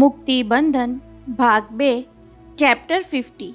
મુક્તિ બંધન ભાગ 2 ચેપ્ટર 50।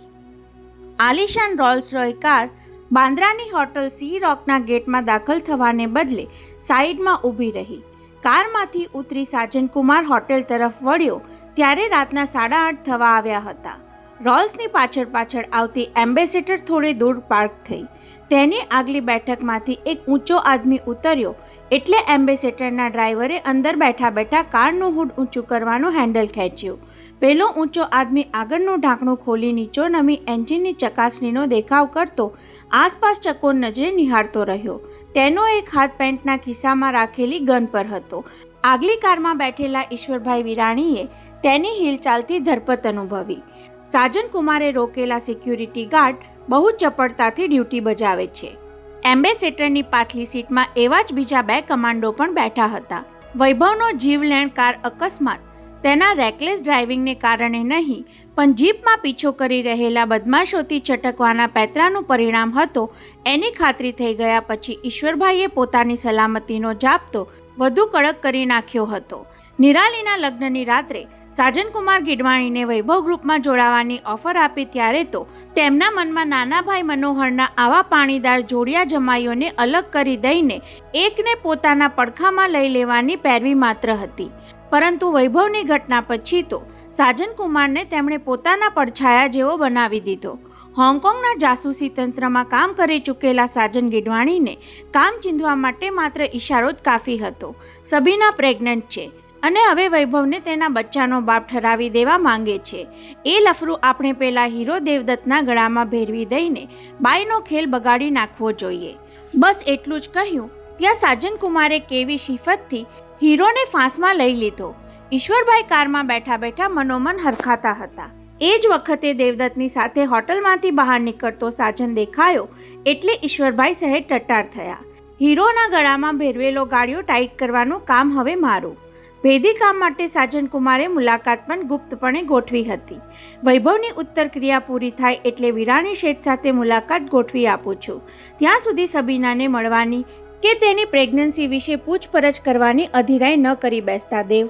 આલિશાન રોલ્સ રોય કાર બાંદ્રાની હોટલ સી રોકના ગેટમાં દાખલ થવાને બદલે સાઈડમાં ઊભી રહી। કારમાંથી ઉતરી સાજનકુમાર હોટેલ તરફ વળ્યો ત્યારે રાતના 8:30 થવા આવ્યા હતા। રોલ્સની પાછળ આવતી એમ્બેસેડર થોડે દૂર પાર્ક થઈ। તેની આગલી બેઠકમાંથી એક ઊંચો આદમી ઉતર્યો એટલે એમ્બેસેડરના ડ્રાઈવરે અંદર બેઠા કારનું હુડ ઊંચું કરવાનું હેન્ડલ ખેંચ્યું। પેલો ઊંચો આદમી આગળનું ઢાંકણું ખોલી નીચો નમી એન્જિનની ચકાસણીનો દેખાવ કરતો આસપાસ ચકોર નજરે નિહાળતો રહ્યો। તેનો એક હાથ પેન્ટના ખિસ્સામાં રાખેલી ગન પર હતો। આગલી કારમાં બેઠેલા ઈશ્વરભાઈ વિરાણીએ તેની હિલચાલથી ધરપત અનુભવી। સાજનકુમારે રોકેલા સિક્યુરિટી ગાર્ડ બહુ ચપળતાથી ડ્યુટી બજાવે છે। એમ્બેસેડરની પાછલી સીટમાં એવા જ બીજા 2 કમાન્ડો પણ બેઠા હતા। વૈભવનો જીવલેણ કાર અકસ્માત તેના રેકલેસ ડ્રાઇવિંગને કારણે નહીં પણ જીપમાં પીછો કરી રહેલા બદમાશોથી છટકવાના પેંતરાનું પરિણામ હતો એની ખાતરી થઈ ગયા પછી ઈશ્વરભાઈએ પોતાની સલામતીનો જાપ્તો વધુ કડક કરી નાખ્યો હતો। નિરાલીના લગ્નની રાત્રે સાજનકુમાર ગીડવાણીને વૈભવ ગ્રુપમાં જોડાવાની ઓફર આપી ત્યારે તો તેમના મનમાં નાનાભાઈ મનોહરના આવા પાણીદાર જોડિયા જમાઈઓને અલગ કરી દઈને એકને પોતાના પડખામાં લઈ લેવાની પેરવી માત્ર હતી। પરંતુ વૈભવની ઘટના પછી તો સાજનકુમારને તેમણે પોતાના પડછાયા જેવો બનાવી દીધો। હોંગકોંગના જાસૂસી તંત્રમાં કામ કરી ચૂકેલા સાજન ગીડવાણીને કામ ચીંધવા માટે માત્ર ઈશારો જ કાફી હતો। સબીના પ્રેગ્નન્ટ છે અને હવે વૈભવને તેના બચ્ચાનો બાપ ઠરાવી દેવા માંગે છે। એ લફરું આપણે પેલા હીરો દેવદત્તના ગળામાં ભેરવી દઈને બાઈનો ખેલ બગાડી નાખવો જોઈએ। બસ એટલું જ કહ્યું ત્યાં સાજનકુમારે કેવી શિફતથી હીરોને ફાંસમાં લઈ લીધો। ઈશ્વરભાઈ કારમાં બેઠા મનોમન હરખાતા હતા। એ જ વખતે દેવદત્તની સાથે હોટલમાંથી બહાર નીકળતો સાજન દેખાયો એટલે ઈશ્વરભાઈ સહેજ ટટ્ટાર થયા। હીરોના ગળામાં ભેરવેલો ગાળિયો ટાઈટ કરવાનું કામ હવે મારું। ભેદી કામ માટે સાજનકુમારે મુલાકાત પણ ગુપ્તપણે ગોઠવી હતી। વૈભવની ઉત્તર ક્રિયા પૂરી થાય એટલે વિરાણી શેઠ સાથે મુલાકાત ગોઠવી આપું છું। ત્યાં સુધી સબીનાને મળવાની કે તેની પ્રેગ્નન્સી વિશે પૂછપરછ કરવાની અધીરાઈ ન કરી બેસતા દેવ।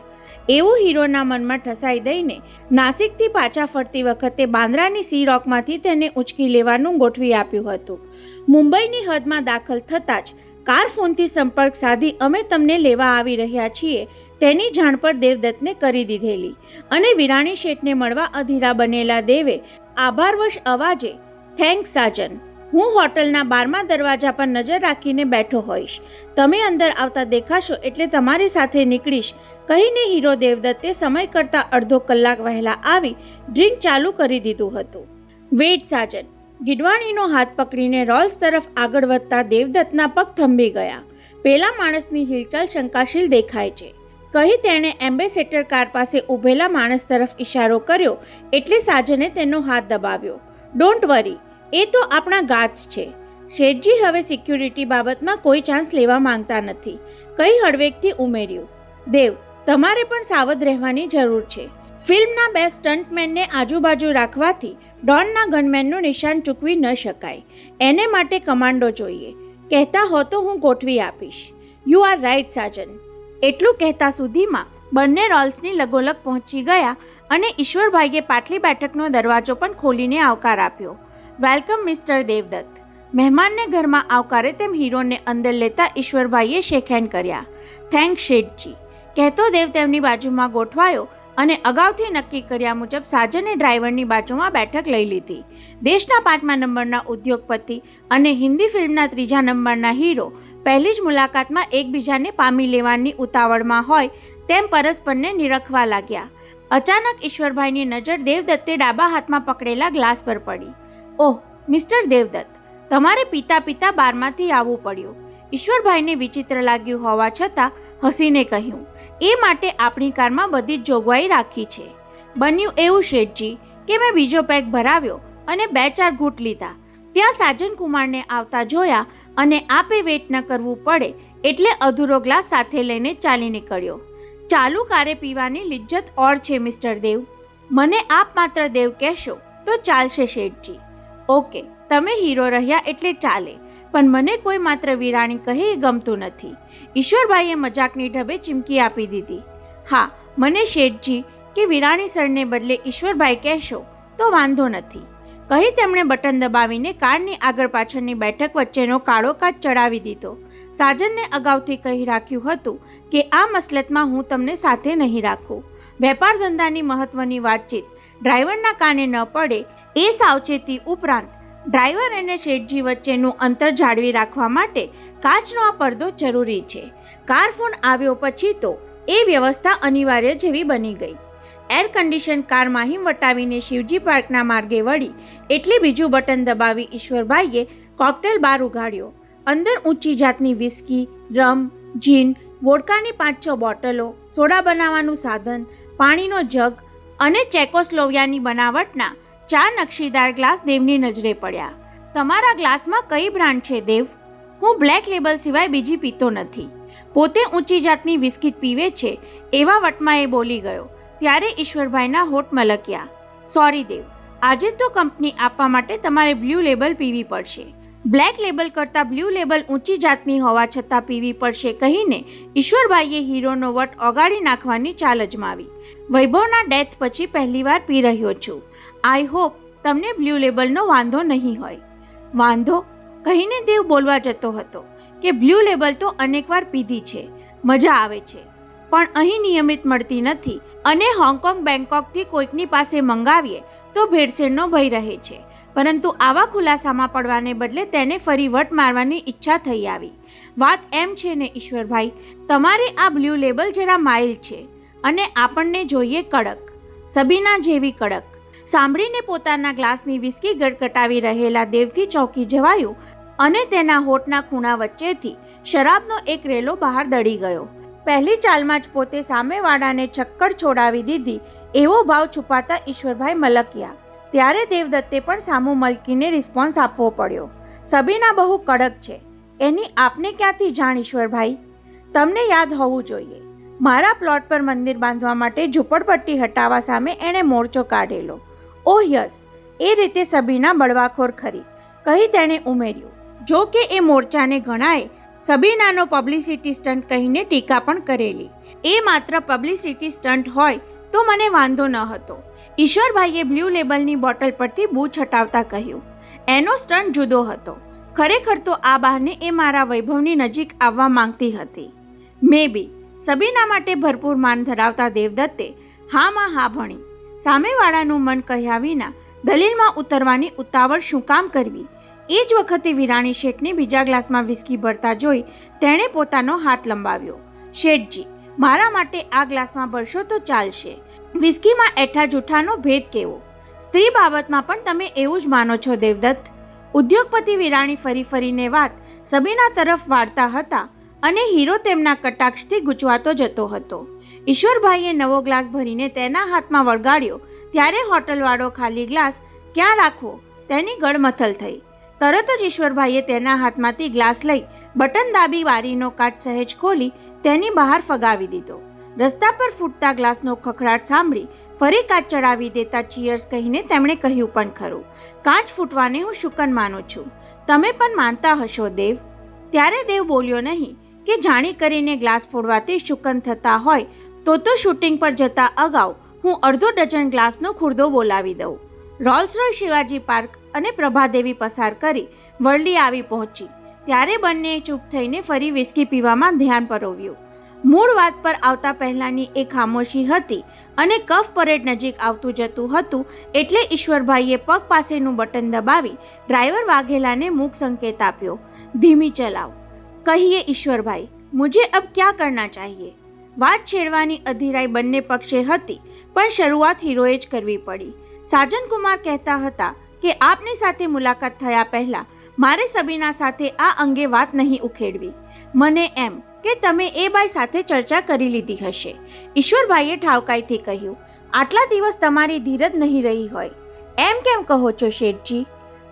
એવું હીરોના મનમાં ઠસાઈ દઈને નાસિકથી પાછા ફરતી વખતે બાંદ્રાની સી રોકમાંથી તેને ઉંચકી લેવાનું ગોઠવી આપ્યું હતું। મુંબઈની હદમાં દાખલ થતાં જ કાર ફોનથી સંપર્ક સાધી અમે તમને લેવા આવી રહ્યા છીએ તેની જાણ પર દેવદત્તને કરી દીધેલી અને વિરાણી શેઠને મળવા અધીરા બનેલા દેવે આભારવશ અવાજે થેન્ક્સ સાજન, હું હોટલના 12મા દરવાજા પર નજર રાખીને બેઠો હોઈશ, તમે અંદર આવતા દેખાશો એટલે તમારી સાથે નીકળીશ કહીને હીરો દેવદત્તે સમય કરતાં અડધો કલાક વહેલા આવી ડ્રિંક ચાલુ કરી દીધું હતું। વેઇટ સાજન, ગીડવાણીનો હાથ પકડીને રોલ્સ તરફ આગળ વધતા દેવદત્તના પગ થંભી ગયા। પેલા માણસની હિલચાલ શંકાશીલ દેખાય છે કહી તેણે એમ્બેસેડર કાર પાસે ઊભેલા માણસ તરફ ઈશારો કર્યો એટલે સાજને તેનો હાથ દબાવ્યો। ડોન્ટ વરી, એ તો આપણા ગાર્ડ્સ છે। શેઠજી હવે સિક્યુરિટી બાબતમાં કોઈ ચાન્સ લેવા માંગતા નથી કહી હળવેકથી ઉમેર્યું। દેવ, તમારે પણ સાવધ રહેવાની જરૂર છે। ફિલ્મના 2 સ્ટન્ટમેનને આજુબાજુ રાખવાથી ડોનના ગનમેનનું નિશાન ચૂકવી ન શકાય। એને માટે કમાન્ડો જોઈએ, કહેતા હો તો હું ગોઠવી આપીશ। You are right Sajan. એટલું કહેતા સુધીમાં બંને રોલ્સની લગોલગ પહોંચી ગયા અને ઈશ્વરભાઈએ પાટલી બેઠકનો દરવાજો પણ ખોલીને આવકાર આપ્યો। Welcome mister Devdutt. મહેમાનને ઘરમાં આવકારે તેમ હીરોને અંદર લેતા ઈશ્વરભાઈએ શેકહેન્ડ કર્યા। થેન્ક્સ શેઠજી કહેતો દેવ તેમની બાજુમાં ગોઠવાયો અને અગાઉથી નક્કી કર્યા મુજબ સાજને ડ્રાઈવરની બાજુમાં બેઠક લઈ લીધી। દેશના 5મા નંબરના ઉદ્યોગપતિ અને હિન્દી ફિલ્મના 3જા નંબરના હીરો પહેલી જ મુલાકાતમાં એકબીજાને પામી લેવાની ઉતાવળમાં હોય તેમ પરસ્પરને નિરખવા લાગ્યા। અચાનક ઈશ્વરભાઈની નજર દેવદત્તે ડાબા હાથમાં પકડેલા ગ્લાસ પર પડી। ઓહ મિસ્ટર દેવદત્ત, તમારે પીતા બારમાંથી આવવું પડ્યું। ઈશ્વરભાઈને વિચિત્ર લાગ્યું હોવા છતાં હસીને કહ્યું, એ માટે આપણી કારમાં બધી જ જોગવાઈ રાખી છે। બન્યું એવું શેઠજી કે મેં બીજો પેક ભરાવ્યો અને 2-4 ઘૂંટ લીધા ત્યાં સાજનકુમારને આવતા જોયા અને આપે વેટ ન કરવું પડે એટલે અધૂરો ગ્લાસ સાથે લઈને ચાલી નીકળ્યો। ચાલુ કારે પીવાની લિજ્જત ઓર છે મિસ્ટર દેવ। મને આપ માત્ર દેવ કહેશો તો ચાલશે શેઠજી। ઓકે, તમે હીરો રહ્યા એટલે ચાલે, પણ મને કોઈ માત્ર વિરાણી કહે એ ગમતું નથી। ઈશ્વરભાઈએ મજાકની ઢબે ચીમકી આપી દીધી। હા, મને શેઠજી કે વિરાણી સરને બદલે ઈશ્વરભાઈ કહેશો તો વાંધો નથી, કહી તેમણે બટન દબાવીને કારની આગળ પાછળની બેઠક વચ્ચેનો કાળો કાચ ચડાવી દીધો. સાજનને અગાઉથી કહી રાખ્યું હતું કે આ મસલતમાં હું તમને સાથે નહીં રાખું. વેપાર ધંધાની મહત્વની વાતચીત ડ્રાઈવરના કાને ન પડે એ સાવચેતી ઉપરાંત ડ્રાઈવર અને શેઠજી વચ્ચેનું અંતર જાળવી રાખવા માટે કાચનો આ પડદો જરૂરી છે. કાર ફોન આવ્યો પછી તો એ વ્યવસ્થા અનિવાર્ય જેવી બની ગઈ. એર કન્ડિશન કાર માહિમ વટાવીને શિવજી પાર્કના માર્ગે વળી એટલે બીજું બટન દબાવી ઈશ્વરભાઈએ કોકટેલ બાર ઉગાડ્યો. અંદર ઊંચી જાતની વિસ્કી, રમ, જીન, વોડકાની 5-6 બોટલો, સોડા બનાવવાનું સાધન, પાણીનો જગ અને ચેકોસ્લોવિયાની બનાવટના 4 નકશીદાર ગ્લાસ દેવની નજરે પડ્યા. તમારા ગ્લાસમાં કઈ બ્રાન્ડ છે દેવ? હું બ્લેક લેબલ સિવાય બીજી પીતો નથી. પોતે ઊંચી જાતની વિસ્કીટ પીવે છે એવા વટમાં એ બોલી ગયો. ત્યારે ઈશ્વરભાઈના હોઠ મલક્યા. સોરી દેવ, આજે તો કંપની આપવા માટે તમારે બ્લુ લેબલ પીવી પડશે. બ્લેક લેબલ કરતાં બ્લુ લેબલ ઊંચી જાતની હોવા છતાં પીવી પડશે કહીને ઈશ્વરભાઈએ હીરોનો વટ ઓગાળી નાખવાની ચાલ અજમાવી. વૈભવના ડેથ પછી પહેલીવાર પી રહ્યો છું. આઈ હોપ તમને બ્લુ લેબલનો વાંધો નહીં હોય. વાંધો કહીને દેવ બોલવા જતો હતો કે બ્લુ લેબલ તો અનેકવાર પીધી છે, મજા આવે છે, પણ અહીં નિયમિત મળતી નથી અને હોંગકોંગ બેંકોકથી કોઈકની પાસે મંગાવીએ તો ભેળસેળનો ભય રહે છે. પરંતુ આવા ખુલાસામાં પડવાને બદલે તેને ફરી વટ મારવાની ઈચ્છા થઈ આવી. વાત એમ છે ને ઈશ્વરભાઈ, તમારે આ બ્લુ લેબલ જરા માઇલ્ડ છે અને આપણને જોઈએ કડક, સબીના જેવી કડક. સાંભળીને પોતાના ગ્લાસની વિસ્કી ગટગટાવી રહેલા દેવથી ચોંકી જવાયું અને તેના હોઠના ખૂણા વચ્ચેથી શરાબનો એક રેલો બહાર દળી ગયો. પહેલી ચાલમાં જ પોતે સામેવાળાને છક્કડ છોડાવી દીધી એવો ભાવ છુપાતા ઈશ્વરભાઈ મલક્યા. ત્યારે દેવદત્તે પણ સામું મલકીને રિસ્પોન્સ આપવો પડ્યો. સબીના બહુ કડક છે, એની આપને ક્યાંથી જાણ ઈશ્વરભાઈ? તમને યાદ હોવું જોઈએ, મારા પ્લોટ પર મંદિર બાંધવા માટે ઝૂંપડપટ્ટી હટાવવા સામે એણે મોરચો કાઢેલો. ઓહ યસ, એ રીતે સબીના બળવાખોર ખરી, કહી તેણે ઉમેર્યું. જો કે એ મોરચાને ઘણાએ સબીનાનો પબ્લિસિટી સ્ટન્ટ કહીને ટીકા પણ કરેલી. એ માત્ર પબ્લિસિટી સ્ટન્ટ હોય તો મને વાંધો ન હતો. ઈશ્વરભાઈએ બ્લુ લેબલની બોટલ પરથી બૂચ હટાવતા કહ્યું. એનો સ્ટન્ટ જુદો હતો. ખરેખર તો આ બહાને એ મારા વૈભવની નજીક આવવા માંગતી હતી. મે બી સબીના માટે ભરપૂર માન ધરાવતા દેવદત્તે હામાં હા ભણી. સામેવાળાનું મન કહ્યા વિના દલીલમાં ઉતરવાની ઉતાવળ શું કામ કરવી? એ જ વખતે વિરાણી શેઠને બીજા ગ્લાસમાં વિસ્કી ભરતા જોઈ તેણે પોતાનો હાથ લંબાવ્યો. શેઠજી, મારા માટે આ ગ્લાસમાં ભરશો તો ચાલશે. વિસ્કીમાં એઠા જૂઠાનો ભેદ કેવો? સ્ત્રી બાબતમાં પણ તમે એવું જ માનો છો દેવદત્ત? ઉદ્યોગપતિ વિરાણી ફરી ફરીને વાત સબીના તરફ વાળતા હતા અને હીરો તેમના કટાક્ષથી ગૂંચવાતો જતો હતો. ઈશ્વરભાઈએ નવો ગ્લાસ ભરીને તેના હાથમાં વળગાડ્યો ત્યારે હોટલવાળો ખાલી ગ્લાસ ક્યાં રાખવો તેની ગળમથલ થઈ. તરત જ ઈશ્વરભાઈએ તેના હાથમાંથી ગ્લાસ લઈ બટન દાબી બારીનો કાચ સહેજ ખોલી તેની બહાર ફગાવી દીધો. રસ્તા પર ફૂટતા ગ્લાસનો ખખડાટ સાંભળી ફરી કાચ ચડાવી દેતા ચીયર્સ કહીને તેમણે કહ્યું પણ ખરું, કાચ ફૂટવાને હું શુકન માનું છું, તમે પણ માનતા હશો દેવ? ત્યારે દેવ બોલ્યો નહીં કે જાણી કરીને ગ્લાસ ફોડવાથી શુકન થતા હોય તો શૂટિંગ પર જતા અગાઉ હું અડધો ડઝન ગ્લાસનો ખુરદો બોલાવી દઉં. રોલ્સ રોય શિવાજી પાર્ક અને પ્રભાદેવી પસાર કરી વરલી આવી પહોંચી ત્યારે બંને ચૂપ થઈને ફરી વિસ્કી પીવામાં ધ્યાન પરોવ્યું. મૂળ વાત પર આવતા પહેલાંની એ ખામોશી હતી અને કફ પરેડ નજીક આવતું જતું હતું એટલે ઈશ્વરભાઈએ પગ પાસેનું બટન દબાવી ડ્રાઈવર વાઘેલાને મૂક સંકેત આપ્યો. ધીમી ચલાવ. કહીએ ઈશ્વરભાઈ, મુझे अब क्या करना चाहिए? વાત છેડવાની અધીરાઈ બંને પક્ષે હતી પણ શરૂઆત હીરોએ જ કરવી પડી. સાજનકુમાર કહેતા હતા કે આપની સાથે મુલાકાત થયા પહેલા મારે સબીના સાથે આ અંગે વાત નહીં ઉખેડવી. મને એમ કે તમે એ બાઈ સાથે ચર્ચા કરી લીધી હશે. ઈશ્વરભાઈએ ઠાવકાઈથી કહ્યું. આટલા દિવસ તમારી ધીરજ નહીં રહી હોય. એમ કેમ કહો છો શેઠજી?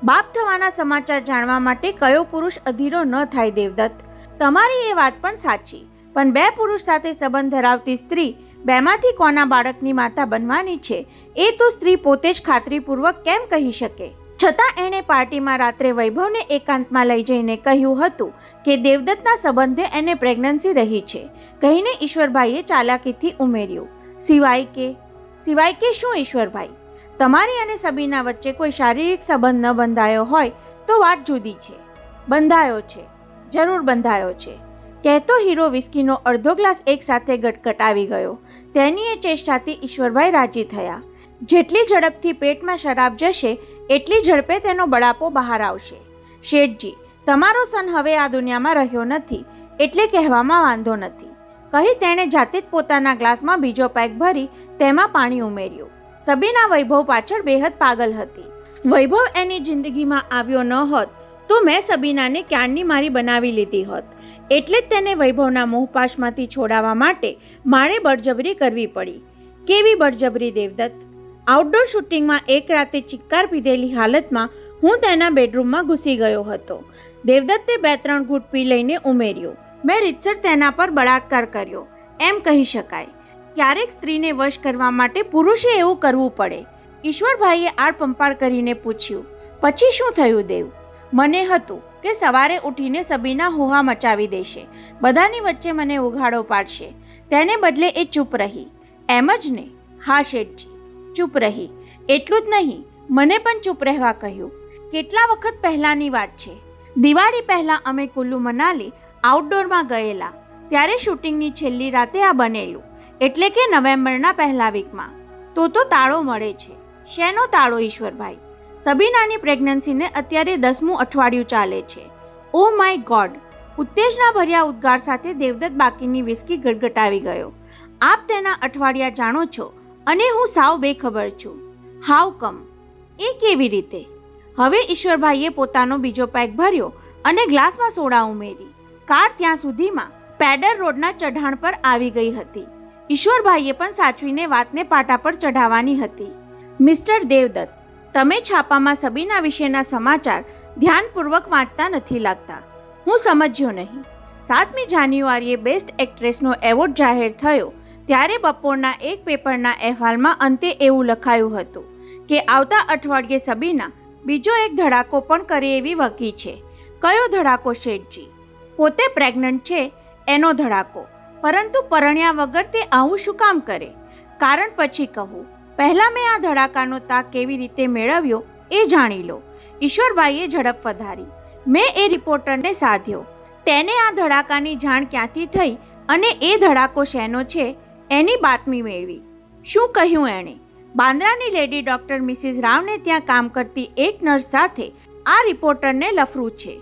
બાપ થવાના સમાચાર જાણવા માટે કયો પુરુષ અધીરો ન થાય દેવદત્ત? તમારી એ વાત પણ સાચી, પણ બે પુરુષ સાથે સંબંધ ધરાવતી સ્ત્રી બેમાંથી કોના બાળકની માતા બનવાની છે એ તો સ્ત્રી પોતે જ ખાતરીપૂર્વક કેમ કહી શકે? છતાં એણે પાર્ટીમાં રાત્રે વૈભવને એકાંતમાં લઈ જઈને કહ્યું હતું કે દેવદત્તના સંબંધે એને પ્રેગ્નન્સી રહી છે કહીને ઈશ્વરભાઈએ ચાલાકીથી ઉમેર્યું. સિવાય કે સિવાય કે શું ઈશ્વરભાઈ? તમારી અને સબીના વચ્ચે કોઈ શારીરિક સંબંધ ન બંધાયો હોય તો વાત જુદી છે. બંધાયો છે, જરૂર બંધાયો છે, કહેતો હીરો વિસ્કીનો અડધો ગ્લાસ એકસાથે ગટગટાવી ગયો. તેની એ ચેષ્ટાથી ઈશ્વરભાઈ રાજી થયા. જેટલી ઝડપથી પેટમાં શરાબ જશે એટલી ઝડપે તેનો બળાપો બહાર આવશે. શેઠજી, તમારો સન હવે આ દુનિયામાં રહ્યો નથી એટલે કહેવામાં વાંધો નથી, કહી તેણે જાતે જ પોતાના ગ્લાસમાં બીજો પેક ભરી તેમાં પાણી ઉમેર્યું. સબીના વૈભવ પાછળ બેહદ પાગલ હતી. વૈભવ એની જિંદગીમાં આવ્યો ન હોત તો મેં સબીનાને ક્યારની મારી બનાવી લીધી હોત. એટલે જ તેને વૈભવના મોહપાશમાંથી છોડાવવા માટે મારે બળજબરી કરવી પડી. કેવી બળજબરી દેવદત્ત! આઉટડોર શૂટિંગમાં એક રાતે ચિક્કાર પીધેલી હાલતમાં હું તેના બેડરૂમમાં ઘૂસી ગયો હતો. દેવદત્તે 2-3 ઘૂંટ પી લઈને ઉમેર્યું, મેં રીતસર તેના પર બળાત્કાર કર્યો એમ કહી શકાય. ક્યારેક સ્ત્રીને વશ કરવા માટે પુરુષે એવું કરવું પડે. ઈશ્વરભાઈએ આડપંપાળ કરીને પૂછ્યું, પછી શું થયું દેવ? મને હતું કે સવારે ઉઠીને સબીના હોહા મચાવી દેશે, બધાની વચ્ચે મને ઉઘાડો પાડશે. તેને બદલે એ ચૂપ રહી. એમ જ ને? હા શેઠજી, ચૂપ રહી. એટલું જ નહીં, મને પણ ચૂપ રહેવા કહ્યું. કેટલા વખત પહેલાંની વાત છે. દિવાળી પહેલાં અમે કુલ્લુ મનાલી આઉટડોરમાં ગયેલા, ત્યારે શૂટિંગની છેલ્લી રાતે આ બનેલું, એટલે કે નવેમ્બરના પહેલા વીકમાં. તો તાળો મળે છે. શેનો તાળો ઈશ્વરભાઈ? સબીનાની પ્રેગ્નન્સીને અત્યારે 10મું અઠવાડિયું ચાલે છે. Oh my God! ઉત્તેજના ભર્યા ઉદ્ગાર સાથે દેવદત્ત બાકીની વિસ્કી ગટગટાવી ગયો. આપ તેના અઠવાડિયા જાણો છો અને હું સાવ બેખબર છું. હાઉ કમ? એ કેવી રીતે? હવે ઈશ્વરભાઈએ પોતાનો બીજો પેક ભર્યો અને ગ્લાસમાં સોડા ઉમેરી. કાર ત્યાં સુધીમાં પેડર રોડના ચઢાણ પર આવી ગઈ હતી. ઈશ્વરભાઈએ પણ સાચવીને વાતને પાટા પર ચઢાવવાની હતી. મિસ્ટર દેવદત્ત, તમે છાપામાં સબીના વિશેના સમાચાર ધ્યાનપૂર્વક વાંચતા નથી લાગતા. હું સમજ્યો નહીં. 7મી જાન્યુઆરીએ બેસ્ટ એક્ટ્રેસનો એવોર્ડ જાહેર થયો ત્યારે બપોરના એક પેપરના અહેવાલમાં અંતે એવું લખાયું હતું કે આવતા અઠવાડિયે સબીના બીજો એક ધડાકો પણ કરે એવી વકી છે. કયો ધડાકો શેઠજી? પોતે પ્રેગ્નન્ટ છે એનો ધડાકો. પરંતુ પરણ્યા વગર તે આવું શું કામ કરે? કારણ પછી કહું. પહેલાં મેં આ ધડાકાનો તાક કેવી રીતે મેળવ્યો એ જાણી લો. ઈશ્વરભાઈએ ઝડપ વધારી. મેં એ રિપોર્ટરને સાધ્યો. તેને આ ધડાકાની જાણ ક્યાંથી થઈ અને એ ધડાકો શેનો છે એની બાતમી મેળવી. શું કહ્યું એણે? બાંદ્રાની લેડી ડૉક્ટર મિસિસ રાવને ત્યાં કામ કરતી એક નર્સ સાથે આ રિપોર્ટરને લફરું છે.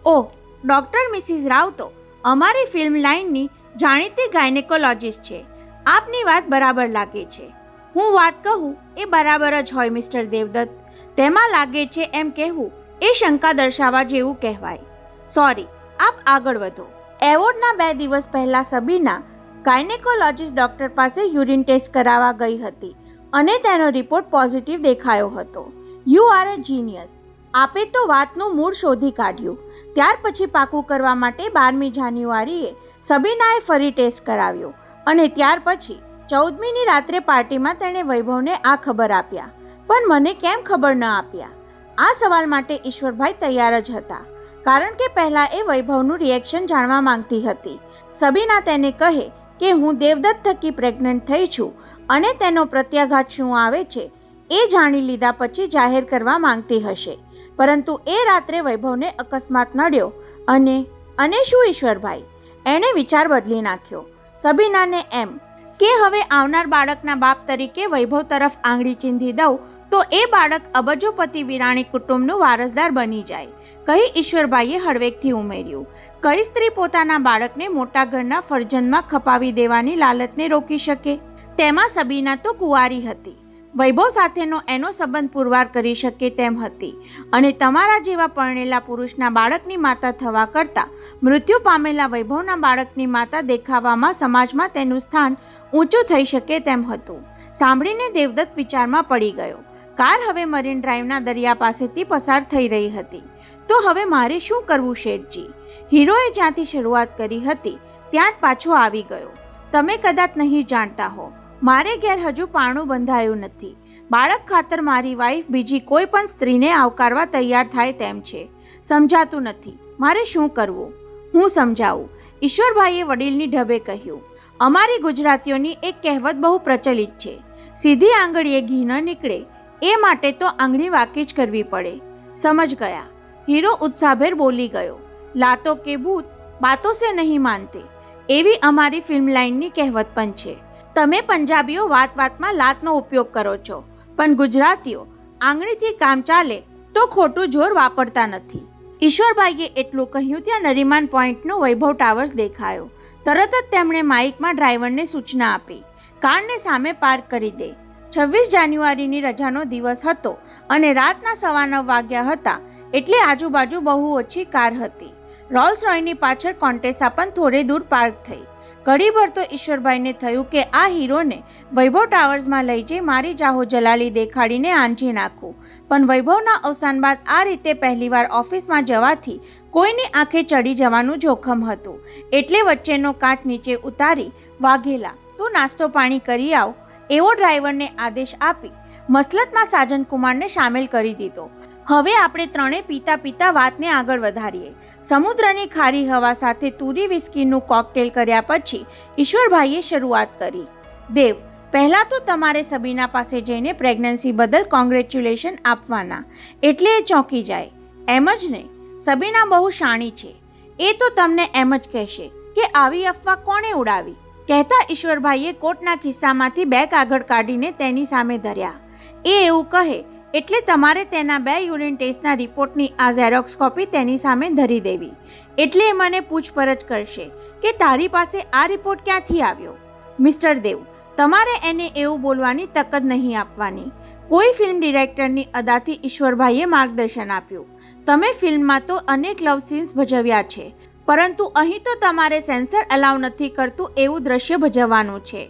ઓહ, ડૉક્ટર મિસિસ રાવ તો અમારી ફિલ્મ લાઇનની જાણીતી ગાયનેકોલોજિસ્ટ છે. આપની વાત બરાબર લાગે છે. હું વાત કહું એ બરાબર જ હોય મિસ્ટર દેવદત્ત. તેમાં લાગે છે એમ કહેવું એ શંકા દર્શાવવા જેવું કહેવાય. સોરી, આપ આગળ વધો. એવોર્ડના 2 દિવસ પહેલાં સબીના ગાયનેકોલોજિસ્ટ ડૉક્ટર પાસે યુરિન ટેસ્ટ કરાવવા ગઈ હતી અને તેનો રિપોર્ટ પોઝિટિવ દેખાયો હતો. You are a genius. આપે તો વાતનું મૂળ શોધી કાઢ્યું. ત્યાર પછી પાકું કરવા માટે 12મી જાન્યુઆરીએ સબીનાએ ફરી ટેસ્ટ કરાવ્યો અને ત્યાર પછી 14મીની રાત્રે પાર્ટીમાં તેણે વૈભવને આ ખબર આપ્યા. પણ મને કેમ ખબર ન આપ્યા? આ સવાલ માટે ઈશ્વરભાઈ તૈયાર જ હતા, કારણ કે પહેલાં એ વૈભવનું રિએક્શન જાણવા માંગતી હતી. સબીના તેને કહે કે હું દેવદત્ત થકી પ્રેગ્નન્ટ થઈ છું અને તેનો પ્રત્યાઘાત શું આવે છે એ જાણી લીધા પછી જાહેર કરવા માંગતી હશે. પરંતુ એ રાત્રે વૈભવને અકસ્માત નડ્યો અને શું ઈશ્વરભાઈ? એણે વિચાર બદલી નાખ્યો. સબીનાને એમ કે હવે આવનાર બાળકના બાપ તરીકે વૈભવ તરફ આંગળી ચીંધી દઉં તો એ બાળક અબજોપતિ વિરાણી કુટુંબનું વારસદાર બની જાય, કહી ઈશ્વરભાઈએ હળવેકથી ઉમેર્યું. કઈ સ્ત્રી પોતાના બાળકને મોટા ઘરના ફરજંદમાં ખપાવી દેવાની લાલચને રોકી શકે? તેમાં સબીના તો કુંવારી હતી. વૈભવ સાથેનો એનો સંબંધ પુરવાર કરી શકે તેમ હતી અને તમારા જેવા પરણેલા પુરુષના બાળકની માતા થવા કરતાં મૃત્યુ પામેલા વૈભવના બાળકની માતા દેખાવામાં સમાજમાં તેનું સ્થાન ઊંચું થઈ શકે તેમ હતું. સાંભળીને દેવદત્ત વિચારમાં પડી ગયો. કાર હવે મરીન ડ્રાઈવના દરિયા પાસેથી પસાર થઈ રહી હતી. તો હવે મારે શું કરવું શેઠજી? હીરોએ જ્યાંથી શરૂઆત કરી હતી ત્યાં જ પાછો આવી ગયો. તમે કદાચ નહીં જાણતા હો, મારે ઘેર હજુ પારણું બંધાયું નથી. બાળક ખાતર મારી વાઈફ બીજી કોઈ પણ સ્ત્રીને આવકારવા તૈયાર થાય તેમ છે. સમજાતું નથી મારે શું કરવું. હું સમજાવું. ઈશ્વરભાઈએ વડીલની ઢબે કહ્યું. અમારી ગુજરાતીઓની એક કહેવત બહુ પ્રચલિત છે, સીધી આંગળીએ ઘી ન નીકળે એ માટે તો આંગળી વાકી જ કરવી પડે. સમજ ગયા. હીરો ઉત્સાહભેર બોલી ગયો. લાતો કે ભૂત બાતો સે નહીં માનતે, એવી અમારી ફિલ્મ લાઇનની કહેવત પણ છે. તમે પંજાબીઓ વાત વાતમાં લાતનો ઉપયોગ કરો છો, પણ ગુજરાતીઓ આંગળીથી કામ ચાલે તો ખોટું જોર વાપરતા નથી. ઈશ્વરભાઈએ એટલું કહ્યું ત્યાં નરીમાન પોઈન્ટનો વૈભવ ટાવર્સ દેખાયો. તરત જ તેમણે માઇકમાં ડ્રાઈવરને સૂચના આપી, કારને સામે પાર્ક કરી દે. 26 જાન્યુઆરીની રજાનો દિવસ હતો અને રાતના 9:15 વાગ્યા હતા, એટલે આજુબાજુ બહુ ઓછી કાર હતી. રોલ્સ રોયની પાછળ કોન્ટેસા પણ થોડે દૂર પાર્ક થઈ. ઘડીભર તો ઈશ્વરભાઈને થયું કે આ હીરોને વૈભવ ટાવર્સમાં લઈ જઈ મારી જાહો જલાલી દેખાડીને આંજી નાખું, પણ વૈભવના અવસાન બાદ આ રીતે પહેલીવાર ઓફિસમાં જવાથી કોઈની આંખે ચડી જવાનું જોખમ હતું. એટલે વચ્ચેનો કાચ નીચે ઉતારી વાઘેલા તું નાસ્તો પાણી કરી આવ એવો ડ્રાઈવરને આદેશ આપી મસલતમાં સાજનકુમારને સામેલ કરી દીધો. હવે આપણે ત્રણે પીતા પીતા વાતને આગળ વધારીએ. સમુદ્રની ખારી હવા સાથે તુરી વિસ્કીનું કોકટેલ કર્યા પછી ઈશ્વરભાઈએ શરૂઆત કરી. દેવ, પહેલાં તો તમારે સબીના પાસે જઈને પ્રેગ્નન્સી બદલ કોંગ્રેચ્યુલેશન આપવાના, એટલે એ ચોંકી જાય. એમ જ ને, સબીના બહુ શાણી છે, એ તો તમને એમ જ કહેશે કે આવી અફવા કોણે ઉડાવી. કહેતા ઈશ્વરભાઈએ કોટના ખિસ્સામાંથી 2 કાગળ કાઢીને તેની સામે ધર્યા. એ એવું કહે એટલે તમારે તેના 2 યુરિન ટેસ્ટના રિપોર્ટની આ ઝેરોક્સ કોપી તેની સામે ધરી દેવી. એટલે એ મને પૂછપરછ કરશે કે તારી પાસે આ રિપોર્ટ ક્યાંથી આવ્યો. મિસ્ટર દેવ, તમારે એને એવું બોલવાની તક જ નહીં આપવાની. કોઈ ફિલ્મ ડિરેક્ટરની અદાથી ઈશ્વરભાઈએ માર્ગદર્શન આપ્યું. તમે ફિલ્મમાં તો અનેક લવ સીન્સ ભજવ્યા છે, પરંતુ અહીં તો તમારે સેન્સર અલાઉ નથી કરતું એવું દ્રશ્ય ભજવવાનું છે.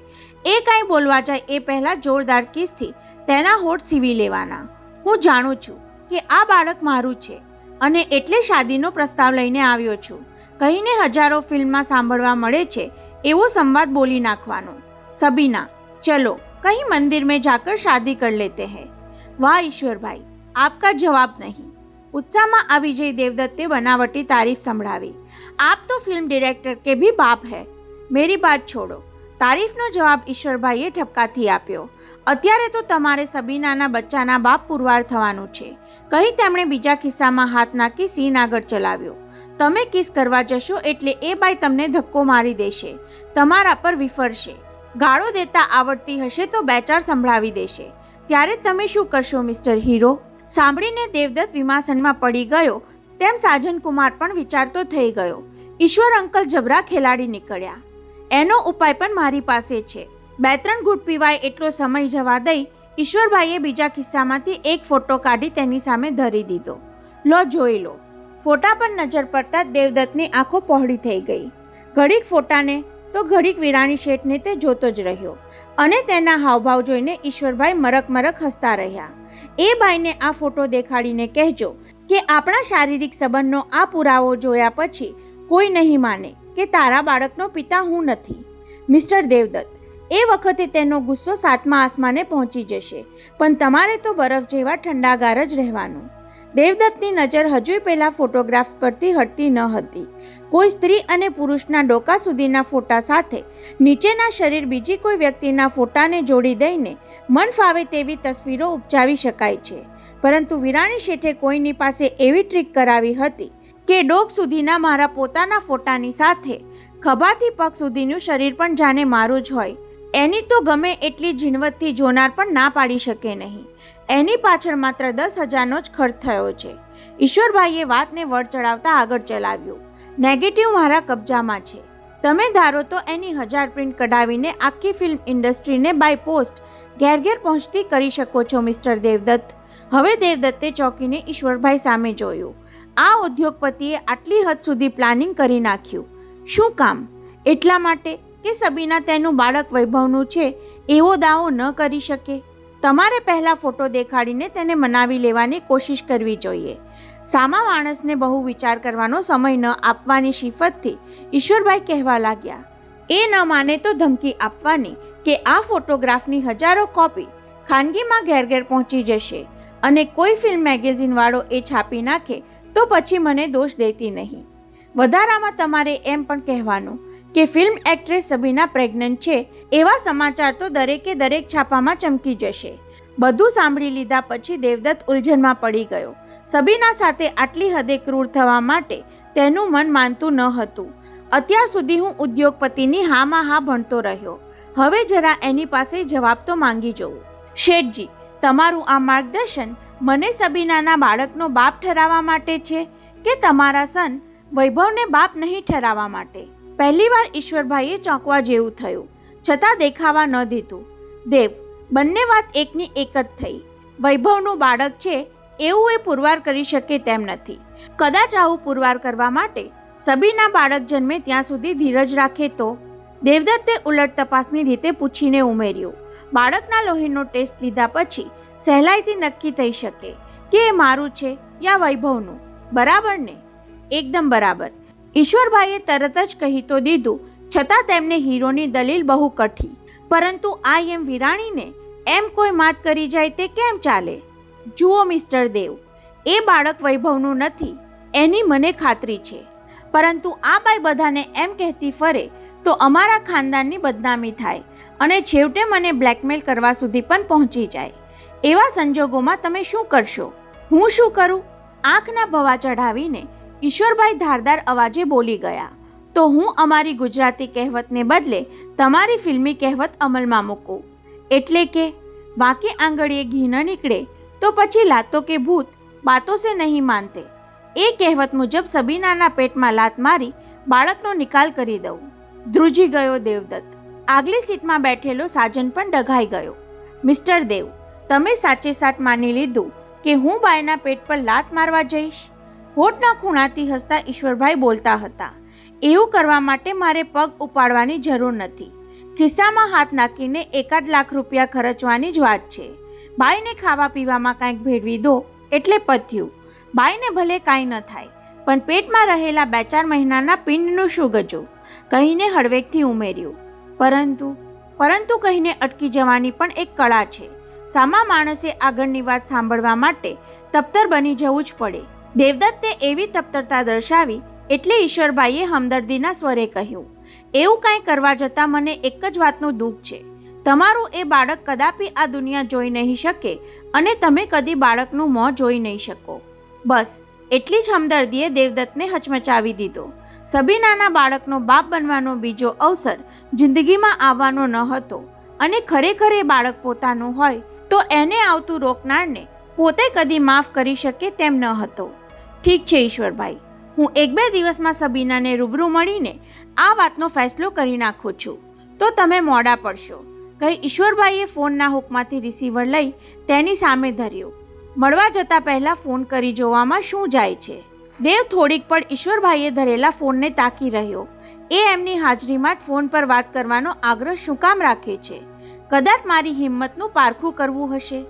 એ કાંઈ બોલવા જાય એ પહેલાં જોરદાર કિસથી તેના હોઠ સીવી લેવાના. હું જાણું છું કે આ બાળક મારું છે અને એટલે શાદીનો પ્રસ્તાવ લઈને આવ્યો છું કહીને હજારો ફિલ્મમાં સાંભળવા મળે છે એવો સંવાદ બોલી નાખવાનો. સબીના, ચલો કहीं મંદિર में जाकर शादी कर लेते हैं. वाह ईश्वरभाई, आपका जवाब नहीं. उत्साहમાં આ વિજય દેવદત્તે બનાવટી તારીફ સંભળાવી. आप तो फिल्म डायरेक्टर के भी बाप है. मेरी बात छोड़ो. તારીફનો જવાબ ઈશ્વરભાઈએ ઠપકાથી આપ્યો. અત્યારે તો તમારે સબીનાના બચ્ચાના બાપ પુરવાર થવાનું છે, કહી તેમણે બીજા ખિસ્સામાં હાથ નાખી સીન આગળ ચલાવ્યો. તમે કિસ કરવા જશો એટલે એ બાઈ તમને ધક્કો મારી દેશે, તમારા પર વિફરશે. ગાળો દેતા આવડતી હશે તો 2-4 સંભળાવી દેશે. ત્યારે તમે શું કરશો મિસ્ટર હીરો? સાંભળીને દેવદત્ત વિમાસણમાં પડી ગયો તેમ સાજનકુમાર પણ વિચારતો થઈ ગયો. ઈશ્વર અંકલ જબરા ખેલાડી નીકળ્યા. એનો ઉપાય પણ મારી પાસે છે. 2-3 ઘૂંટ પીવાય એટલો સમય જવા દઈ ઈશ્વરભાઈએ બીજા ખિસ્સામાંથી એક ફોટો કાઢી તેની સામે ધરી દીધો. લો જોઈ લો. ફોટા પર નજર પડતા દેવદત્તની આંખો પહોળી થઈ ગઈ. ઘડીક ફોટાને તો ઘડીક વિરાણી શેઠને તે જોતો જ રહ્યો અને તેના હાવભાવ જોઈને ઈશ્વરભાઈ મરક મરક હસતા રહ્યા. એ બાઈને આ ફોટો દેખાડીને કહેજો કે આપણા શારીરિક સંબંધનો આ પુરાવો જોયા પછી કોઈ નહીં માને કે તારા બાળકનો પિતા હું નથી. મિસ્ટર દેવદત્ત, એ વખતે તેનો ગુસ્સો 7મા આસમાને પહોંચી જશે, પણ તમારે તો બરફ જેવા ઠંડાગાર જ રહેવાનું. દેવદત્તની નજર હજુય પેલા ફોટોગ્રાફ પરથી હટતી ન હતી. કોઈ સ્ત્રી અને પુરુષના ડોકા સુધીના ફોટા સાથે નીચેના શરીર બીજી કોઈ વ્યક્તિના ફોટાને જોડી દઈને મન ફાવે તેવી તસવીરો ઉપજાવી શકાય છે, પરંતુ વિરાણી શેઠે કોઈની પાસે એવી ટ્રીક કરાવી હતી કે ડોક સુધીના મારા પોતાના ફોટાની સાથે ખભાથી પગ સુધીનું શરીર પણ જાણે મારું જ હોય. એની તો ગમે એટલી ઝીણવટથી જોનાર પણ ના પાડી શકે નહીં. એની પાછળ માત્ર 10,000નો જ ખર્ચ થયો છે. ઈશ્વરભાઈએ વાતને વળ ચડાવતા આગળ ચલાવ્યું. નેગેટિવ મારા કબજામાં છે. તમે ધારો તો એની 1000 પ્રિન્ટ કઢાવીને આખી ફિલ્મ ઇન્ડસ્ટ્રીને બાય પોસ્ટ ઘેર ઘેર પહોંચતી કરી શકો છો મિસ્ટર દેવદત્ત. હવે દેવદત્તે ચોંકીને ઈશ્વરભાઈ સામે જોયું. આ ઉદ્યોગપતિએ આટલી હદ સુધી પ્લાનિંગ કરી નાખ્યું. શું કામ? એટલા માટે કે સબીના તેનું બાળક વૈભવનું છે એવો દાવો ન કરી શકે. તમારે પહેલાં ફોટો દેખાડીને તેને મનાવી લેવાની કોશિશ કરવી જોઈએ. સામા માણસને બહુ વિચાર કરવાનો સમય ન આપવાની શિફતથી ઈશ્વરભાઈ કહેવા લાગ્યા. એ ન માને તો ધમકી આપવાની કે આ ફોટોગ્રાફની હજારો કોપી ખાનગીમાં ઘેર ઘેર પહોંચી જશે અને કોઈ ફિલ્મ મેગેઝિનવાળો એ છાપી નાખે તો પછી મને દોષ દેતી નહીં. વધારામાં તમારે એમ પણ કહેવાનું કે ફિલ્મ એક્ટ્રેસ સબીના પ્રેગ્નન્ટ છે એવા સમાચાર તો દરેક છાપામાં ચમકી જશે. બધું સાંભળી લીધા પછી દેવદત્ત ઉલઝનમાં પડી ગયો. સબીના સાથે આટલી હદે ક્રૂર થવા માટે તેનું મન માનતું ન હતું. અત્યાર સુધી હું ઉદ્યોગપતિની હામાં હા ભણતો રહ્યો. હવે જરા એની પાસે જવાબ તો માંગી જોઉં. શેઠજી, તમારું આ માર્ગદર્શન મને સબીનાના બાળકનો બાપ ઠરાવવા માટે છે કે તમારા સન વૈભવને બાપ નહીં ઠરાવવા માટે? પહેલીવાર ઈશ્વરભાઈએ ચોંકવા જેવું થયું, છતાં દેખાવા ન દીધું. દેવ, બંને વાત એકની એક જ થઈ. વૈભવનું બાળક છે એવું એ પુરવાર કરી શકે તેમ નથી. કદાચ આવું પુરવાર કરવા માટે સબીના બાળક જન્મે ત્યાં સુધી ધીરજ રાખે તો? દેવદત્તે ઉલટ તપાસની રીતે પૂછીને ઉમેર્યું. બાળકના લોહીનો ટેસ્ટ લીધા પછી સહેલાઈથી નક્કી થઈ શકે કે એ મારું છે યા વૈભવનું. બરાબર ને? એકદમ બરાબર. ઈશ્વરભાઈએ તરત જ કહી તો દીધું, છતાં તેમને હીરોની દલીલ બહુ કઠી. પરંતુ આ એમ વિરાણીને એમ કોઈ માત કરી જાય તે કેમ ચાલે? જુઓ મિસ્ટર દેવ, એ બાળક વૈભવનું નથી એની મને ખાતરી છે. પરંતુ આ બાઈ બધાને એમ કહેતી ફરે તો અમારા ખાનદાનની બદનામી થાય અને છેવટે મને બ્લેકમેલ કરવા સુધી પણ પહોંચી જાય. એવા સંજોગોમાં તમે શું કરશો? હું શું કરું? આંખના ભવા ચઢાવીને ઈશ્વરભાઈ ધારદાર અવાજે બોલી ગયા. તો હું અમારી ગુજરાતી કહેવતને બદલે તમારી ફિલ્મી કહેવત અમલમાં મૂકું. એટલે કે વાંકે આંગળીએ ઘી ન નીકળે તો પછી લાતો કે ભૂત બાતો સે નહીં માનતે. એ કહેવત મુજબ સબીનાના પેટમાં લાત મારી બાળકનો નિકાલ કરી દઉં. ધ્રુજી ગયો દેવદત્ત. આગલી સીટમાં બેઠેલો સાજન પણ ડઘાઈ ગયો. મિસ્ટર દેવ, તમે સાચે સાચ માની લીધું કે હું બાયના પેટ પર લાત મારવા જઈશ? હોઠના ખૂણાથી હસતા ઈશ્વરભાઈ બોલતા હતા. એવું કરવા માટે મારે પગ ઉપાડવાની જરૂર નથી. ખિસ્સામાં હાથ નાખીને 1 લાખ રૂપિયા ખર્ચવાની જ વાત છે. બાઈને ખાવા પીવામાં કાંઈક ભેળવી દો એટલે પત્યું. બાઈને ભલે કાંઈ ન થાય, પણ પેટમાં રહેલા 2-4 મહિનાના પિંડનું શું ગજું? કહીને હળવેકથી ઉમેર્યું. પરંતુ કહીને અટકી જવાની પણ એક કળા છે. સામા માણસે આગળની વાત સાંભળવા માટે તપ્તર બની જવું જ પડે. દેવદત્તે એવી તપ્તરતા દર્શાવી એટલે ઈશ્વરભાઈએ હમદર્દીના સ્વરે કહ્યું, એવું કાંઈ કરવા જતાં મને એક જ વાતનું દુઃખ છે. તમારું એ બાળક કદાપી આ દુનિયા જોઈ નહીં શકે અને તમે કદી બાળકનું મોં જોઈ નહીં શકો. બસ એટલી જ હમદર્દીએ દેવદત્તને હચમચાવી દીધો. સબીનાના બાળકનો બાપ બનવાનો બીજો અવસર જિંદગીમાં આવવાનો ન હતો અને ખરેખર એ બાળક પોતાનું હોય તો એને આવતું રોકનારને પોતે કદી માફ કરી શકે તેમ ન હતો. ઠીક છે ઈશ્વરભાઈ, હું 1-2 દિવસમાં સબીનાને રૂબરૂ મળીને આ વાતનો ફેસલો કરી નાખું છું. તો તમે મોડા પડશો, કહી ઈશ્વરભાઈએ ફોનના હુકમાંથી રિસીવર લઈ તેની સામે ધર્યો. મળવા જતા પહેલા ફોન કરી જોવામાં શું જાય છે? દેવ થોડીક પણ ઈશ્વરભાઈએ ધરેલા ફોનને તાકી રહ્યો. એ એમની હાજરીમાં જ ફોન પર વાત કરવાનો આગ્રહ શું કામ રાખે છે? કદાચ મારી હિંમતનું પારખું કરવું હશે.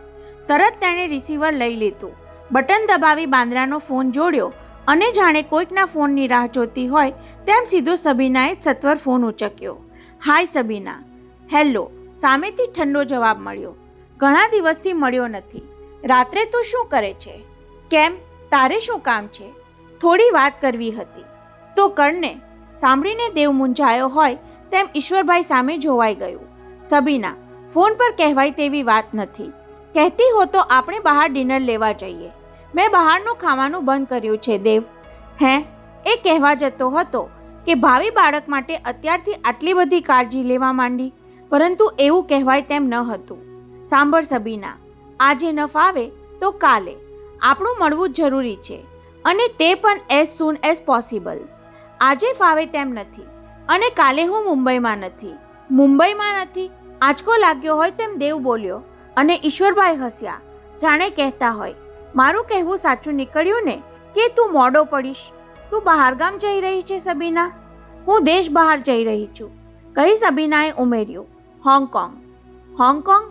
તરત તેણે રિસીવર લઈ લીધું. બટન દબાવી બાંદ્રાનો ફોન જોડ્યો અને જાણે કોઈકના ફોનની રાહ જોતી હોય તેમ સીધો સબીનાએ સત્વર ફોન ઉચક્યો. હાય સબીના. હેલો. સામેથી ઠંડો જવાબ મળ્યો. ઘણા દિવસથી મળ્યો નથી. રાત્રે તું શું કરે છે? કેમ, તારે શું કામ છે? થોડી વાત કરવી હતી. તો કરને. સાંભળીને દેવ મૂંઝાયો હોય તેમ ઈશ્વરભાઈ સામે જોવાઈ ગયું. સબીના, ફોન પર કહેવાય તેવી વાત નથી. કહેતી હો તો આપણે બહાર ડિનર લેવા જઈએ. મેં બહારનું ખાવાનું બંધ કર્યું છે દેવ. હે? એ કહેવા જતો હતો કે ભાવિ બાળક માટે અત્યારથી આટલી બધી કાળજી લેવા માંડી, પરંતુ એવું કહેવાય તેમ ન હતું. સાંભળ સબીના, આજે ન ફાવે તો કાલે આપણું મળવું જ જરૂરી છે અને તે પણ એઝ સૂન એઝ પોસિબલ. આજે ફાવે તેમ નથી અને કાલે હું મુંબઈમાં નથી. મુંબઈમાં નથી? આંચકો લાગ્યો હોય તેમ દેવ બોલ્યો અને ઈશ્વરભાઈ હસ્યા, જાણે કહેતા હોય, મારું કહેવું સાચું નીકળ્યું ને કે તું મોડો પડીશ. તું બહારગામ જઈ રહી છે સબીના? હું દેશ બહાર જઈ રહી છું, કહી સબીનાએ ઉમેર્યું. હોંગકોંગ? હોંગકોંગ?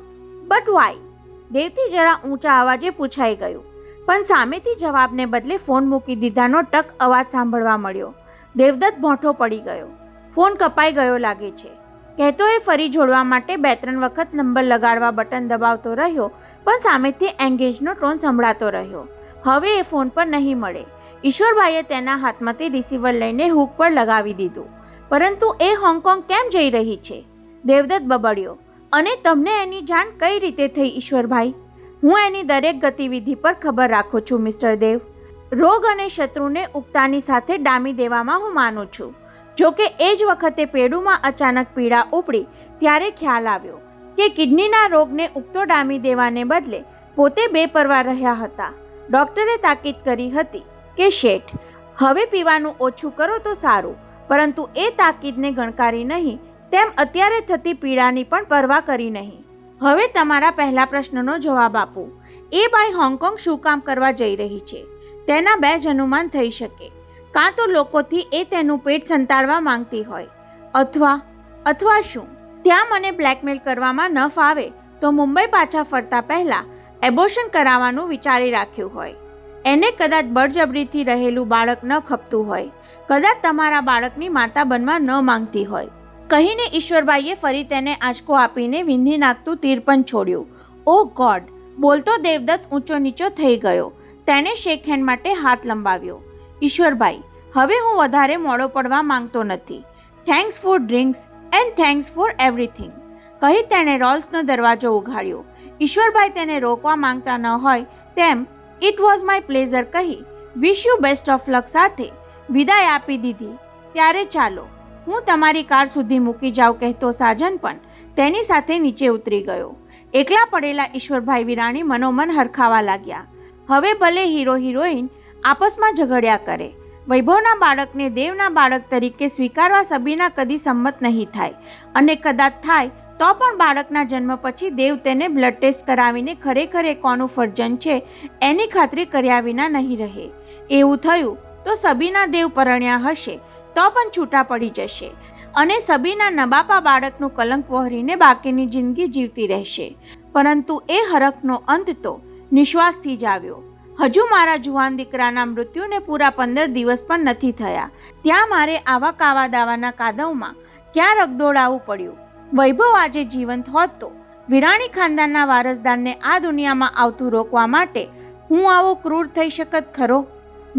But why? દેવથી જરા ઊંચા અવાજે પૂછાઈ ગયું, પણ સામેથી જવાબને બદલે ફોન મૂકી દીધાનો ટક અવાજ સાંભળવા મળ્યો. દેવદત્ત ભોંઠો પડી ગયો. ફોન કપાઈ ગયો લાગે છે, કહેતો એ ફરી જોડવા માટે 2-3 વખત નંબર લગાડવા બટન દબાવતો રહ્યો, પણ સામેથી એંગેજનો ટોન સંભળાતો રહ્યો. હવે એ ફોન પર નહીં મળે. ઈશ્વરભાઈએ તેના હાથમાંથી રિસીવર લઈને હૂક પર લગાવી દીધું. પરંતુ એ હોંગકોંગ કેમ જઈ રહી છે? દેવદત્ત બબડ્યો. અને તમને એની જાણ કઈ રીતે થઈ ઈશ્વરભાઈ? હું એની દરેક ગતિવિધિ પર ખબર રાખું છું મિસ્ટર દેવ. રોગ અને શત્રુને ઉગતાની સાથે ડામી દેવામાં હું માનું છું. જોકે એ જ વખતે પેડુમાં અચાનક પીડા ઉપડી ત્યારે ખ્યાલ આવ્યો કે કિડનીના રોગને ઉગતો ડામી દેવાને બદલે પોતે બેપરવા રહ્યા હતા. ડૉક્ટરે તાકીદ કરી હતી કે શેઠ, હવે પીવાનું ઓછું કરો તો સારું, પરંતુ એ તાકીદને ગણકારી નહીં, તેમ અત્યારે થતી પીડાની પણ પરવા કરી નહીં. હવે તમારા પહેલા પ્રશ્નનો જવાબ આપો. એ બાઈ હોંગકોંગ શું કામ કરવા જઈ રહી છે? તેના બે જ અનુમાન થઈ શકે. કાં તો લોકોથી એ તેનું પેટ સંતાડવા માંગતી હોય, અથવા શું, ત્યાં મને બ્લેકમેલ કરવામાં ન ફાવે તો મુંબઈ પાછા ફરતા પહેલા એબોર્શન કરાવવાનું વિચારી રાખ્યું હોય. એને કદાચ બળજબરીથી રહેલું બાળક ન ખપતું હોય, કદાચ તમારા બાળકની માતા બનવા ન માંગતી હોય, કહીને ઈશ્વરભાઈએ ફરી તેને આંચકો આપીને વિંધી નાખતું તીર પણ છોડ્યું. ઓ ગોડ! બોલતો દેવદત્ત ઊંચો નીચો થઈ ગયો. તેણે શેકહેન્ડ માટે હાથ લંબાવ્યો. ઈશ્વરભાઈ, હવે હું વધારે મોડો પડવા માંગતો નથી. Thanks for drinks and thanks for everything, કહી તેણે રોલ્સનો દરવાજો ઉઘાડ્યો. ઈશ્વરભાઈ તેને રોકવા માંગતા ન હોય તેમ ઇટ વોઝ માય પ્લેઝર કહી wish you best of luck સાથે વિદાય આપી દીધી. ત્યારે ચાલો હું તમારી કાર સુધી મૂકી જાઉં કહેતો સાજન પણ તેની સાથે નીચે ઉતરી ગયો. એકલા પડેલા ઈશ્વરભાઈ વિરાણી મનોમન હરખાવા લાગ્યા. હવે ભલે હીરો હિરોઈન આપસમાં ઝઘડ્યા કરે, વૈભવના બાળકને દેવના બાળક તરીકે સ્વીકારવા સબીના કદી સંમત નહીં થાય, અને કદાચ થાય તો પણ બાળકના જન્મ પછી દેવ તેને બ્લડ ટેસ્ટ કરાવીને ખરેખર એ કોનું ફરજન છે એની ખાતરી કર્યા વિના નહીં રહે. એવું થયું તો સબીના દેવ પરણ્યા હશે તો પણ છૂટા પડી જશે, અને સબીના નબાપા બાળકનું કલંક વહોરીને બાકીની જિંદગી જીવતી રહેશે. પરંતુ એ હરખનો અંત તો નિશ્વાસથી જ આવ્યો. હજુ મારા જુવાન દીકરાના મૃત્યુને પૂરા 15 દિવસ પણ નથી થયા, ત્યાં મારે આવા કાવા દાવાના કાદવમાં ક્યાં રગદોડાવવું પડ્યું. વૈભવ આજે જીવંત હોત તો વિરાણી ખાનદાનના વારસદારને આ દુનિયામાં આવતું રોકવા માટે હું આવો ક્રૂર થઈ શકત ખરો?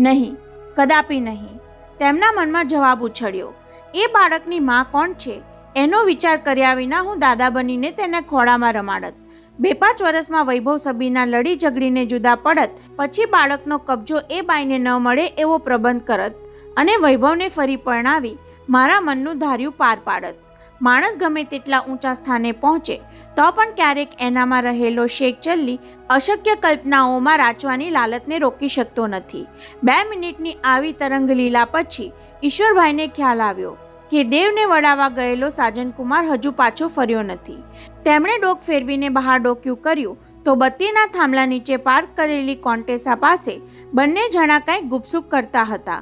નહીં, કદાપી નહીં. તેમના મનમાં જવાબ ઉછળ્યો. એ બાળકની માં કોણ છે એનો વિચાર કર્યા વિના હું દાદા બનીને તેના ખોળામાં રમાડત. 2-5 વર્ષમાં વૈભવ સબીના લડી ઝઘડીને જુદા પડત, પછી બાળકનો કબજો એ બાઈને ન મળે એવો પ્રબંધ કરત, અને વૈભવને ફરી પરણાવી મારા મનનું ધાર્યું પાર પાડત. માણસ ગમે તેટલા ઊંચા સ્થાને પહોંચે તો પણ ક્યારેક એનામાં રહેલો શેક ચલ્લી અશક્ય કલ્પનાઓમાં રાચવાની લાલચને રોકી શકતો નથી. 2 મિનિટની આવી તરંગ લીલા પછી ઈશ્વરભાઈને ખ્યાલ આવ્યો કે દેવને વડાવવા ગયેલો સાજનકુમાર હજુ પાછો ફર્યો નથી. તેમણે ડોક ફેરવીને બહાર ડોક્યું કર્યું તો બત્તીના થાંભલા નીચે પાર્ક કરેલી કોન્ટેસા પાસે બંને જણા કંઈક ગુપસુપ કરતા હતા.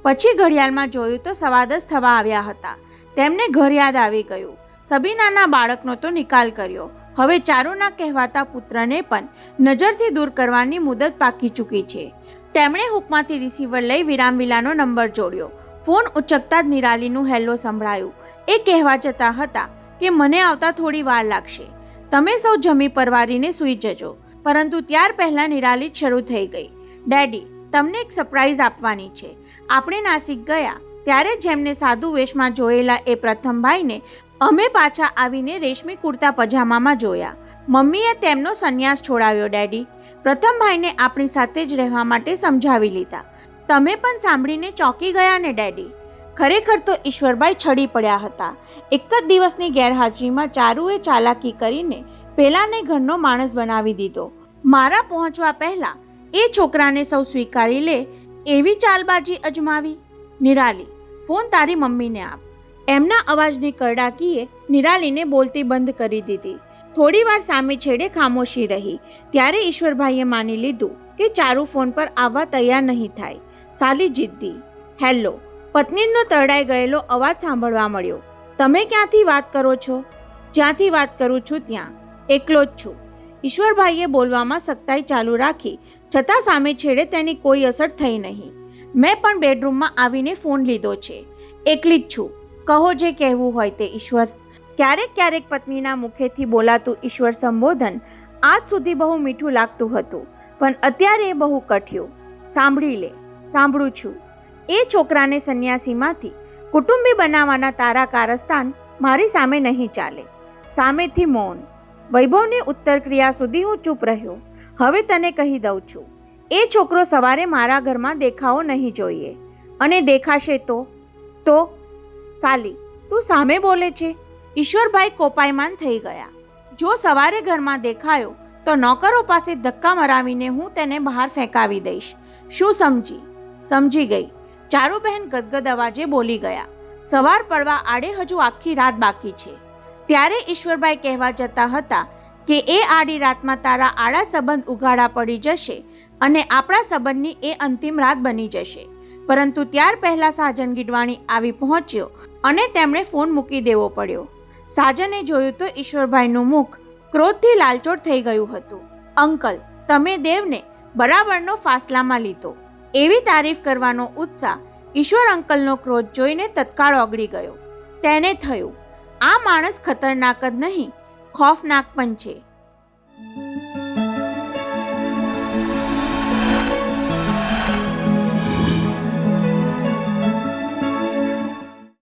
પછી ઘડિયાળમાં જોયું તો 10:15 થવા આવ્યા હતા. તેમને ઘર યાદ આવી ગયું. સબીનાના બાળકનો તો નિકાલ કર્યો, હવે ચારુના કહેવાતા પુત્રને પણ નજરથી દૂર કરવાની મુદત પાકી ચૂકી છે. તેમણે હુકમાંથી રિસીવર લઈ વિરામવિલાનો નંબર જોડ્યો. ફોન ઉચકતા જ નિરાલીનું હેલ્લો સંભળાયું. એ કહેવા જતા હતા કે મને આવતા થોડી વાર લાગશે, તમે સૌ જમી પરવારીને સૂઈ જજો. પરંતુ ત્યાર પહેલાં નિરાલી શરૂ થઈ ગઈ. ડેડી, તમને એક સરપ્રાઈઝ આપવાની છે. આપણે નાસિક ગયા ત્યારે જેમને સાધુ વેશમાં જોયેલા એ પ્રથમ ભાઈને અમે પાછા આવીને રેશમી કુર્તા પજામામાં જોયા. મમ્મીએ તેમનો સંન્યાસ છોડાવ્યો ડેડી. પ્રથમ ભાઈને આપણી સાથે જ રહેવા માટે સમજાવી લીધા. તમે પણ સાંભળીને ચોંકી ગયા ને ડેડી? ખરેખર તો ઈશ્વરભાઈ છડી પડ્યા હતા. એક જ દિવસની ગેરહાજરીમાં ચારુએ ચાલાકી કરીને પેલાને ઘરનો માણસ બનાવી દીધો. મારા પહોંચવા પહેલા એ છોકરાને સૌ સ્વીકારી લે એવી ચાલબાજી અજમાવી. નિરાલી, ફોન તારી મમ્મીને આપ. એમના અવાજની કરડાકીએ નિરાલીને બોલતી બંધ કરી દીધી. થોડી વાર સામે છેડે ખામોશી રહી. ત્યારે ઈશ્વરભાઈએ માની લીધું કે ચારુ ફોન પર આવવા તૈયાર નહીં થાય. સાલી જિદ્દી. હેલો. પત્નીનો તરડાઈ ગયેલો અવાજ સાંભળવા મળ્યો. તમે ક્યાંથી વાત કરો છો? જ્યાંથી વાત કરું છું ત્યાં. એકલો જ છું. ઈશ્વરભાઈએ બોલવામાં સખ્તાઈ ચાલુ રાખી, છતાં સામે છેડે તેની કોઈ અસર થઈ નહીં. મેં પણ બેડરૂમમાં આવીને ફોન લીધો છે. એકલી જ છું. કહો જે કહેવું હોય તે ઈશ્વર. ક્યારેક ક્યારેક પત્નીના મુખેથી બોલાતું ઈશ્વર સંબોધન આજ સુધી બહુ મીઠું લાગતું હતું, પણ અત્યારે એ બહુ કઠ્યું. સાંભળી લે. સાંભળું છું. એ છોકરાને સંન્યાસીમાંથી કુટુંબી બનાવવાના તારા કારસ્તાન મારી સામે નહીં ચાલે. સામેથી મૌન. વૈભવની ઉત્તર ક્રિયા સુધી હું ચૂપ રહ્યો. હવે તને કહી દઉં છું, એ છોકરો સવારે મારા ઘરમાં દેખાવો નહીં જોઈએ, અને દેખાશે તો સાલી તું સામે બોલે છે. ઈશ્વરભાઈ કોપાયમાન થઈ ગયા. જો સવારે ઘરમાં દેખાયો તો નોકરો પાસે ધક્કા મરાવીને હું તેને બહાર ફેંકાવી દઈશ. શું સમજી ગઈ. ચારુબહેન ગદગદ અવાજે બોલી ગયા. સવાર પડવા આડે હજુ આખી રાત બાકી છે. ત્યારે ઈશ્વરભાઈ કહેવા જતા હતા કે એ આડી રાતમાં તારા આડા સંબંધ ઉઘાડા પડી જશે અને આપણા સંબંધની એ અંતિમ રાત બની જશે. પરંતુ ત્યાર પહેલા સાજન ગીડવાણી આવી પહોંચ્યો અને તેમણે ફોન મૂકી દેવો પડ્યો. સાજને જોયું તો ઈશ્વરભાઈનું મુખ ક્રોધથી લાલચોળ થઈ ગયું હતું. અંકલ, તમે દેવને બરાબરનો ફાસલામાં લીધો. એવી તારીફ કરવાનો ઉત્સાહ ઈશ્વર અંકલનો ક્રોધ જોઈને તત્કાળ ઓગળી ગયો. તેને થયું, આ માણસ ખતરનાક જ નહીં, ખોફનાક પણ છે.